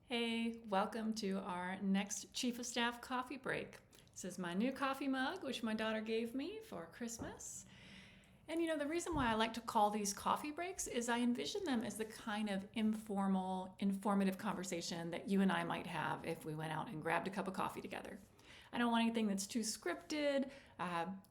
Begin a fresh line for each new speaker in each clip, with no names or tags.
Hey, welcome to our next Chief of Staff coffee break. This is my new coffee mug, which my daughter gave me for Christmas. And the reason why I like to call these coffee breaks is I envision them as the kind of informal, informative conversation that you and I might have if we went out and grabbed a cup of coffee together. I don't want anything that's too scripted,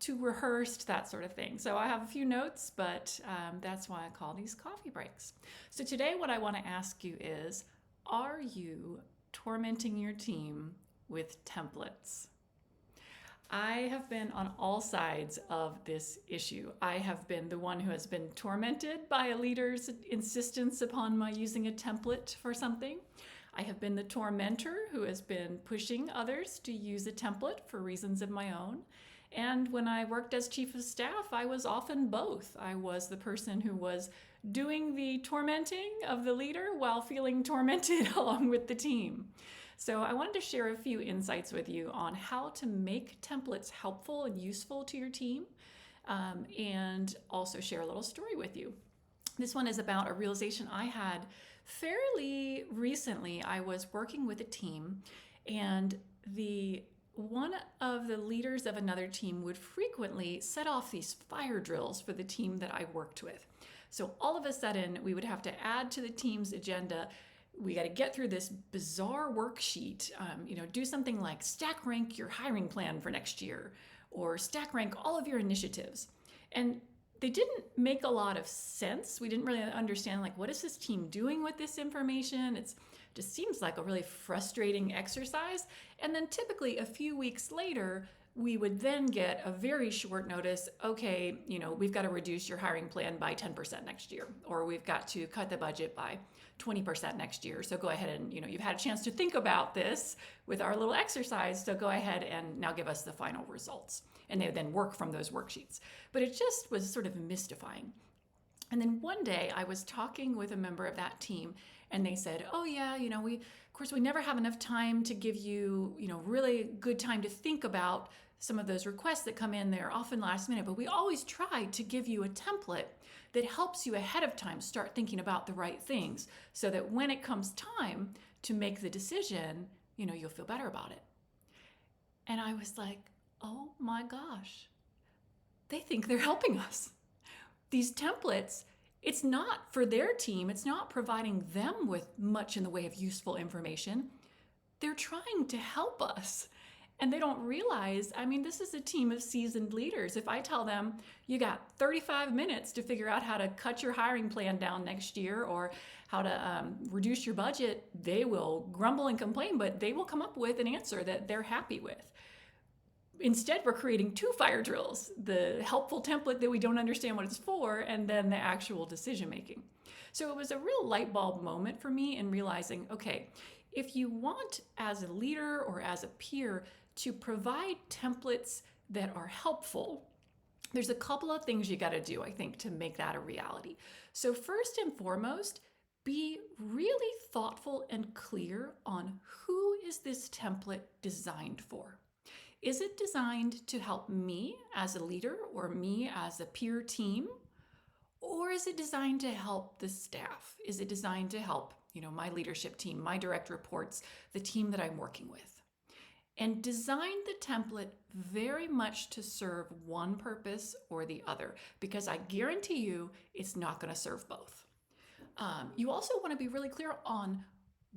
too rehearsed, that sort of thing. So I have a few notes, but that's why I call these coffee breaks. So today, what I want to ask you is, are you tormenting your team with templates? I have been on all sides of this issue. I have been the one who has been tormented by a leader's insistence upon my using a template for something. I have been the tormentor who has been pushing others to use a template for reasons of my own. And when I worked as chief of staff, I was often both. I was the person who was doing the tormenting of the leader while feeling tormented along with the team. So I wanted to share a few insights with you on how to make templates helpful and useful to your team, and also share a little story with you. This one is about a realization I had fairly recently. I was working with a team, and one of the leaders of another team would frequently set off these fire drills for the team that I worked with. So all of a sudden, we would have to add to the team's agenda. We got to get through this bizarre worksheet. Do something like stack rank your hiring plan for next year, or stack rank all of your initiatives. And they didn't make a lot of sense. We didn't really understand, what is this team doing with this information? It just seems like a really frustrating exercise. And then typically a few weeks later, we would then get a very short notice. Okay, we've got to reduce your hiring plan by 10% next year, or we've got to cut the budget by 20% next year. So go ahead and, you've had a chance to think about this with our little exercise. So go ahead and now give us the final results. And they would then work from those worksheets. But it just was sort of mystifying. And then one day I was talking with a member of that team, and they said, oh yeah, we never have enough time to give you, really good time to think about some of those requests that come in. They're often last minute, but we always try to give you a template that helps you ahead of time start thinking about the right things, so that when it comes time to make the decision, you'll feel better about it. And I was like, oh my gosh, they think they're helping us. These templates, it's not for their team. It's not providing them with much in the way of useful information. They're trying to help us. And they don't realize, this is a team of seasoned leaders. If I tell them, you got 35 minutes to figure out how to cut your hiring plan down next year, or how to reduce your budget, they will grumble and complain, but they will come up with an answer that they're happy with. Instead, we're creating two fire drills: the helpful template that we don't understand what it's for, and then the actual decision making. So it was a real light bulb moment for me in realizing, okay, if you want as a leader or as a peer to provide templates that are helpful, there's a couple of things you got to do, I think, to make that a reality. So first and foremost, be really thoughtful and clear on who is this template designed for. Is it designed to help me as a leader or me as a peer team? Or is it designed to help the staff? Is it designed to help, my leadership team, my direct reports, the team that I'm working with? And design the template very much to serve one purpose or the other, because I guarantee you it's not going to serve both. You also want to be really clear on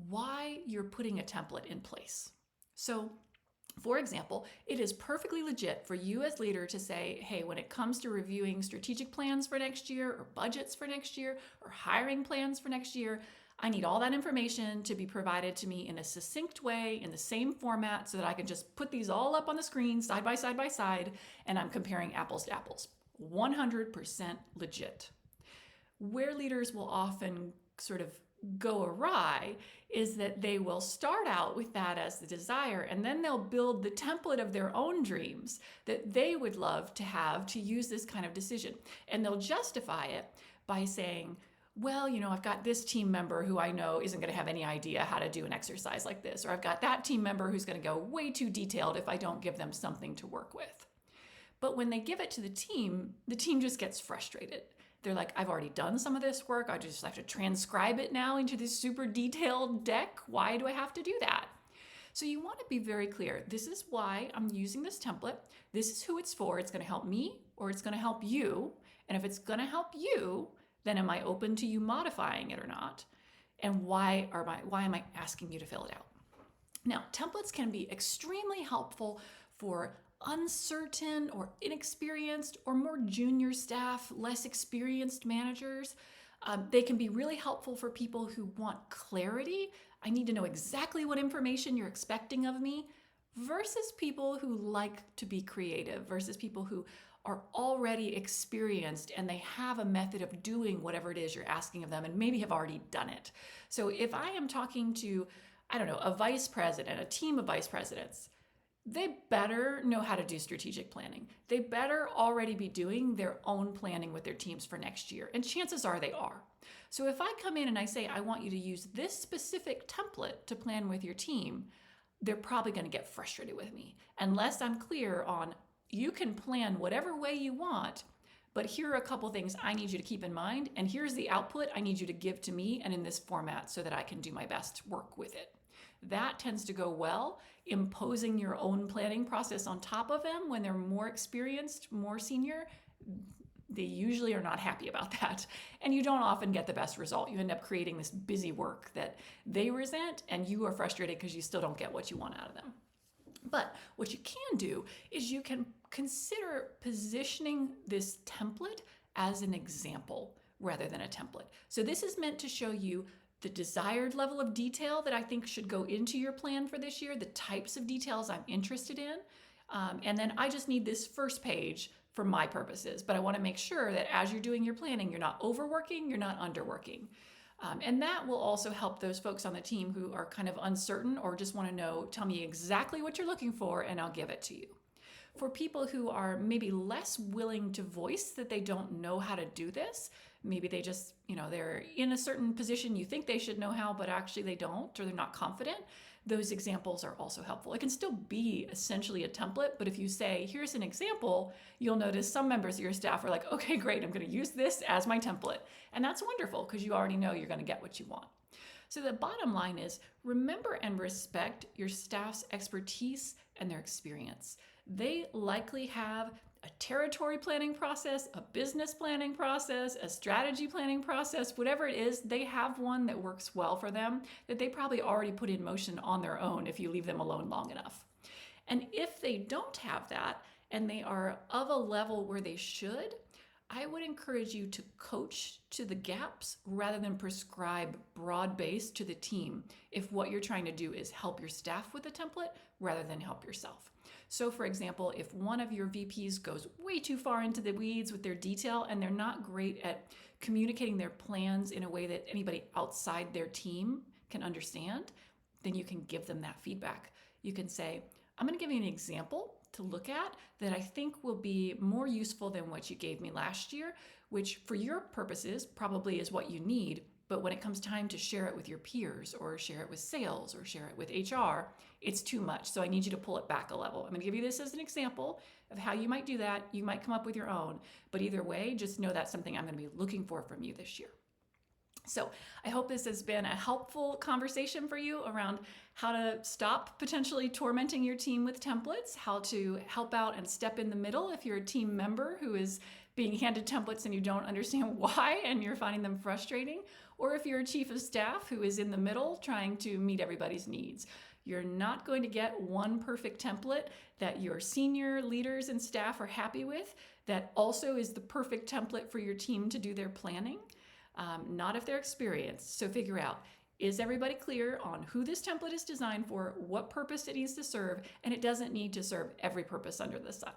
why you're putting a template in place. So, for example, it is perfectly legit for you as leader to say, hey, when it comes to reviewing strategic plans for next year, or budgets for next year, or hiring plans for next year, I need all that information to be provided to me in a succinct way, in the same format, so that I can just put these all up on the screen side by side, and I'm comparing apples to apples. 100% legit. Where leaders will often sort of go awry is that they will start out with that as the desire, and then they'll build the template of their own dreams that they would love to have to use this kind of decision. And they'll justify it by saying, well, I've got this team member who I know isn't going to have any idea how to do an exercise like this, or I've got that team member who's going to go way too detailed if I don't give them something to work with. But when they give it to the team just gets frustrated. They're like, I've already done some of this work. I just have to transcribe it now into this super detailed deck. Why do I have to do that? So you want to be very clear. This is why I'm using this template. This is who it's for. It's going to help me or it's going to help you. And if it's going to help you, then am I open to you modifying it or not? And why am I asking you to fill it out? Now, templates can be extremely helpful for uncertain or inexperienced or more junior staff, less experienced managers. They can be really helpful for people who want clarity. I need to know exactly what information you're expecting of me, versus people who like to be creative, versus people who are already experienced and they have a method of doing whatever it is you're asking of them and maybe have already done it. So if I am talking to, I don't know, a vice president, a team of vice presidents, they better know how to do strategic planning. They better already be doing their own planning with their teams for next year. And chances are they are. So if I come in and I say, I want you to use this specific template to plan with your team, they're probably going to get frustrated with me unless I'm clear on, you can plan whatever way you want, but here are a couple things I need you to keep in mind. And here's the output I need you to give to me and in this format so that I can do my best work with it. That tends to go well. Imposing your own planning process on top of them when they're more experienced, more senior, they usually are not happy about that. And you don't often get the best result. You end up creating this busy work that they resent and you are frustrated because you still don't get what you want out of them. But what you can do is you can consider positioning this template as an example rather than a template. So this is meant to show you the desired level of detail that I think should go into your plan for this year, the types of details I'm interested in. And then I just need this first page for my purposes. But I want to make sure that as you're doing your planning, you're not overworking, you're not underworking. And that will also help those folks on the team who are kind of uncertain or just want to know, tell me exactly what you're looking for and I'll give it to you. For people who are maybe less willing to voice that they don't know how to do this, maybe they just, they're in a certain position you think they should know how, but actually they don't, or they're not confident, those examples are also helpful. It can still be essentially a template, but if you say, here's an example, you'll notice some members of your staff are like, okay, great, I'm going to use this as my template. And that's wonderful because you already know you're going to get what you want. So the bottom line is, remember and respect your staff's expertise and their experience. They likely have a territory planning process, a business planning process, a strategy planning process, whatever it is, they have one that works well for them that they probably already put in motion on their own if you leave them alone long enough. And if they don't have that and they are of a level where they should, I would encourage you to coach to the gaps rather than prescribe broad-based to the team if what you're trying to do is help your staff with a template rather than help yourself. So for example, if one of your VPs goes way too far into the weeds with their detail and they're not great at communicating their plans in a way that anybody outside their team can understand, then you can give them that feedback. You can say, I'm going to give you an example to look at that I think will be more useful than what you gave me last year, which for your purposes probably is what you need. But when it comes time to share it with your peers or share it with sales or share it with HR, it's too much. So I need you to pull it back a level. I'm going to give you this as an example of how you might do that. You might come up with your own, but either way, just know that's something I'm going to be looking for from you this year. So I hope this has been a helpful conversation for you around how to stop potentially tormenting your team with templates, how to help out and step in the middle if you're a team member who is being handed templates and you don't understand why and you're finding them frustrating, or if you're a chief of staff who is in the middle trying to meet everybody's needs. You're not going to get one perfect template that your senior leaders and staff are happy with that also is the perfect template for your team to do their planning. Not if they're experienced. So figure out, is everybody clear on who this template is designed for, what purpose it needs to serve, and it doesn't need to serve every purpose under the sun.